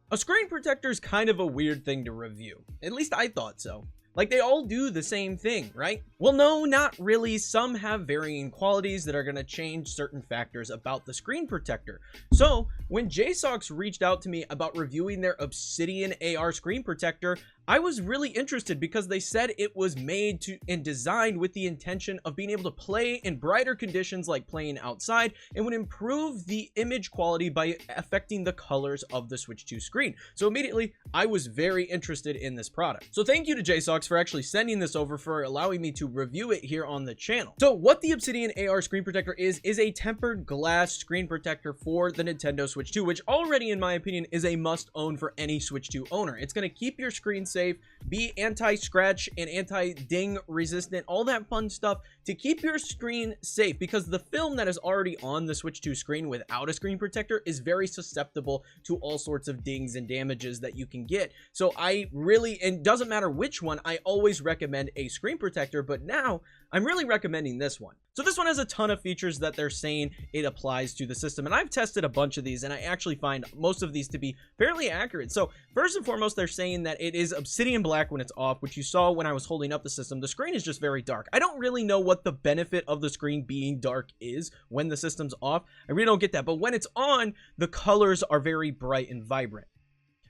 A screen protector is kind of a weird thing to review. At least I thought so. Like, they all do the same thing, right? Well, no, not really. Some have varying qualities that are going to change certain factors about the screen protector. So, when JSAUX reached out to me about reviewing their Obsidian AR Screen Protector, I was really interested because they said it was made to and designed with the intention of being able to play in brighter conditions like playing outside, and would improve the image quality by affecting the colors of the Switch 2 screen. So immediately, I was very interested in this product. So thank you to JSAUX for actually sending this over, for allowing me to review it here on the channel. So what the Obsidian AR Screen Protector is a tempered glass screen protector for the Nintendo Switch 2, which already, in my opinion, is a must-own for any Switch 2 owner. It's going to keep your screen safe, be anti-scratch and anti-ding resistant, all that fun stuff to keep your screen safe, because the film that is already on the Switch 2 screen without a screen protector is very susceptible to all sorts of dings and damages that you can get. So I really, and doesn't matter which one, I always recommend a screen protector, but now I'm really recommending this one. So this one has a ton of features that they're saying it applies to the system, and I've tested a bunch of these, and I actually find most of these to be fairly accurate. So first and foremost, they're saying that it is Obsidian black when it's off, which you saw when I was holding up the system. The screen is just very dark. I don't really know what the benefit of the screen being dark is when the system's off. I really don't get that, but when it's on, the colors are very bright and vibrant.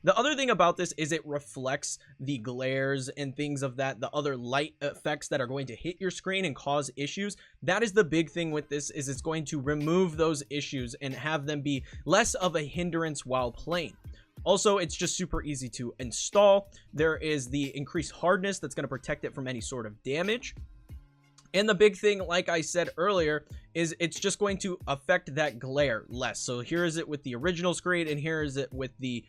The other thing about this is it reflects the glares and things of that, the other light effects that are going to hit your screen and cause issues. That is the big thing with this, is it's going to remove those issues and have them be less of a hindrance while playing. Also, it's just super easy to install. There is the increased hardness that's going to protect it from any sort of damage. And the big thing, like I said earlier, is it's just going to affect that glare less. So here is it with the original screen, and here is it with the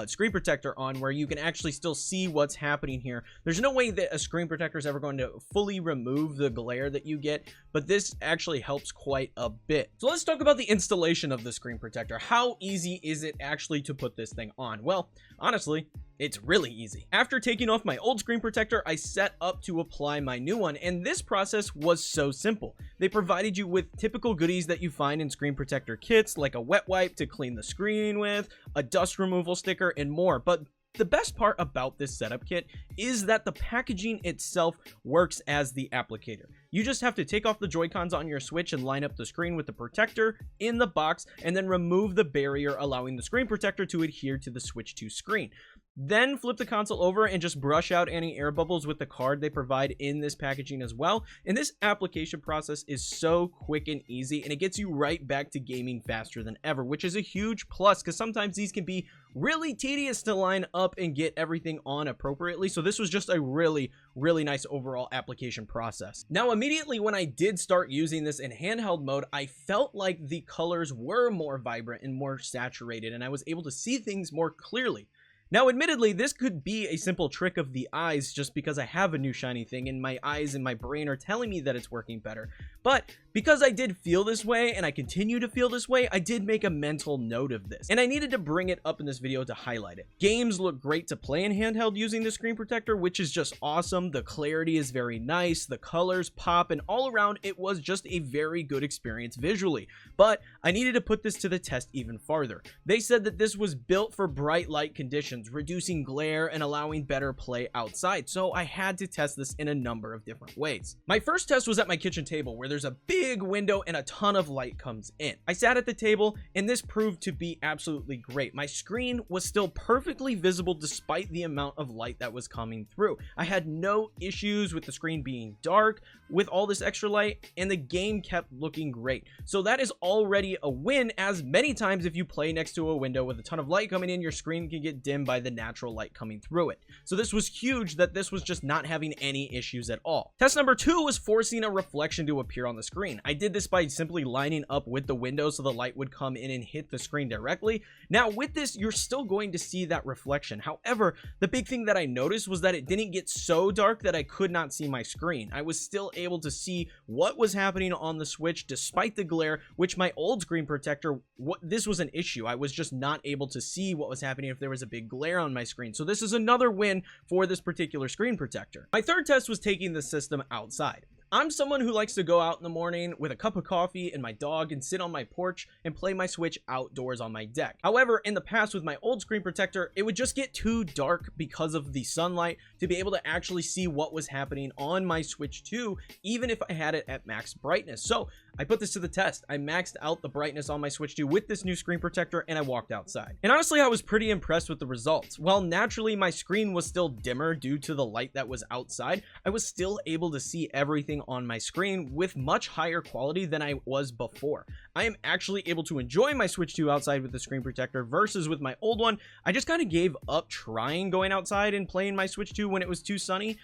screen protector on, where you can actually still see what's happening here. There's no way that a screen protector is ever going to fully remove the glare that you get, but this actually helps quite a bit. So let's talk about the installation of the screen protector. How easy is it actually to put this thing on? Well, honestly, it's really easy. After taking off my old screen protector, I set up to apply my new one, and this process was so simple. They provided you with typical goodies that you find in screen protector kits, like a wet wipe to clean the screen with, a dust removal sticker, and more. But the best part about this setup kit is that the packaging itself works as the applicator. You just have to take off the Joy-Cons on your Switch and line up the screen with the protector in the box, and then remove the barrier, allowing the screen protector to adhere to the Switch 2 screen. Then flip the console over and just brush out any air bubbles with the card they provide in this packaging as well. And this application process is so quick and easy, and it gets you right back to gaming faster than ever, which is a huge plus, because sometimes these can be really tedious to line up and get everything on appropriately. So this was just a really nice overall application process. Now, immediately when I did start using this in handheld mode, I felt like the colors were more vibrant and more saturated, and I was able to see things more clearly. Now, admittedly, this could be a simple trick of the eyes, just because I have a new shiny thing and my eyes and my brain are telling me that it's working better. But because I did feel this way, and I continue to feel this way, I did make a mental note of this, and I needed to bring it up in this video to highlight it. Games look great to play in handheld using the screen protector, which is just awesome. The clarity is very nice, the colors pop, and all around it was just a very good experience visually. But I needed to put this to the test even farther. They said that this was built for bright light conditions, reducing glare and allowing better play outside, so I had to test this in a number of different ways. My first test was at my kitchen table, where there's a big window and a ton of light comes in. I sat at the table, and this proved to be absolutely great. My screen was still perfectly visible despite the amount of light that was coming through. I had no issues with the screen being dark with all this extra light, and the game kept looking great. So that is already a win, as many times if you play next to a window with a ton of light coming in, your screen can get dim by the natural light coming through it. So this was huge, that this was just not having any issues at all. Test number 2 was forcing a reflection to appear on the screen. I did this by simply lining up with the window so the light would come in and hit the screen directly. Now with this, you're still going to see that reflection. However, the big thing that I noticed was that it didn't get so dark that I could not see my screen. I was still able to see what was happening on the Switch despite the glare, which my old screen protector, this was an issue. I was just not able to see what was happening if there was a big glare on my screen. So this is another win for this particular screen protector. My third test was taking the system outside. I'm someone who likes to go out in the morning with a cup of coffee and my dog and sit on my porch and play my Switch outdoors on my deck. However, in the past with my old screen protector, it would just get too dark because of the sunlight to be able to actually see what was happening on my Switch 2, even if I had it at max brightness. So I put this to the test. I maxed out the brightness on my Switch 2 with this new screen protector, and I walked outside. And honestly, I was pretty impressed with the results. While naturally my screen was still dimmer due to the light that was outside, I was still able to see everything on my screen with much higher quality than I was before. I am actually able to enjoy my Switch 2 outside with the screen protector versus with my old one. I just kind of gave up trying going outside and playing my Switch 2 when it was too sunny,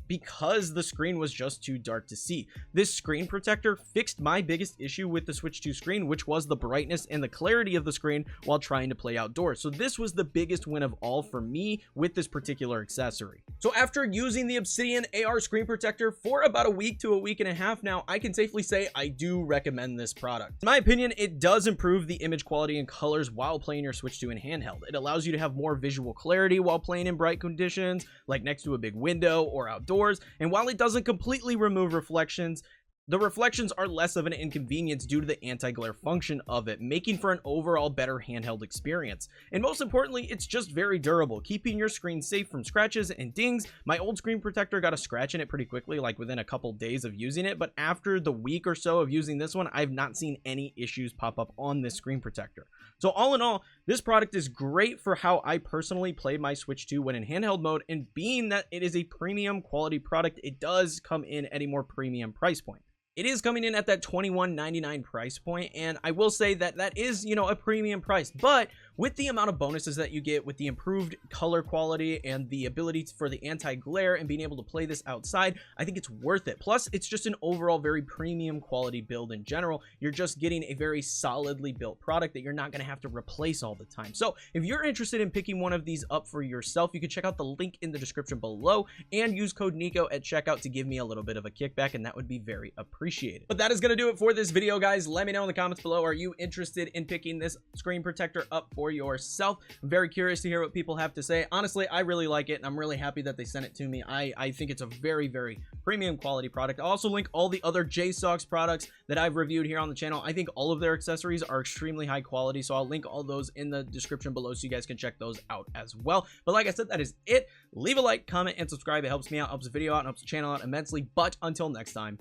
because the screen was just too dark to see. This screen protector fixed my biggest issue with the Switch 2 screen, which was the brightness and the clarity of the screen while trying to play outdoors. So this was the biggest win of all for me with this particular accessory. So after using the Obsidian AR Screen Protector for about a week to a week and a half now, I can safely say I do recommend this product. In my opinion, it does improve the image quality and colors while playing your Switch 2 in handheld. It allows you to have more visual clarity while playing in bright conditions, like next to a big window or outdoors. And while it doesn't completely remove reflections, the reflections are less of an inconvenience due to the anti-glare function of it, making for an overall better handheld experience. And most importantly, it's just very durable, keeping your screen safe from scratches and dings. My old screen protector got a scratch in it pretty quickly, like within a couple days of using it, but after the week or so of using this one, I've not seen any issues pop up on this screen protector. So all in all, this product is great for how I personally play my Switch 2 when in handheld mode, and being that it is a premium quality product, it does come in at a more premium price point. It is coming in at that $21.99 price point, and I will say that that is, a premium price, but with the amount of bonuses that you get with the improved color quality and the ability for the anti-glare and being able to play this outside, I think it's worth it. Plus, it's just an overall very premium quality build in general. You're just getting a very solidly built product that you're not going to have to replace all the time. So if you're interested in picking one of these up for yourself, you can check out the link in the description below and use code Nico at checkout to give me a little bit of a kickback, and that would be very appreciated. But that is going to do it for this video, guys. Let me know in the comments below, are you interested in picking this screen protector up for yourself? I'm very curious to hear what people have to say. Honestly, I really like it, and I'm really happy that they sent it to me. I think it's a very, very premium quality product. I'll also link all the other JSAUX products that I've reviewed here on the channel. I think all of their accessories are extremely high quality, so I'll link all those in the description below so you guys can check those out as well. But like I said, that is it. Leave a like, comment, and subscribe. It helps me out, helps the video out, and helps the channel out immensely. But until next time,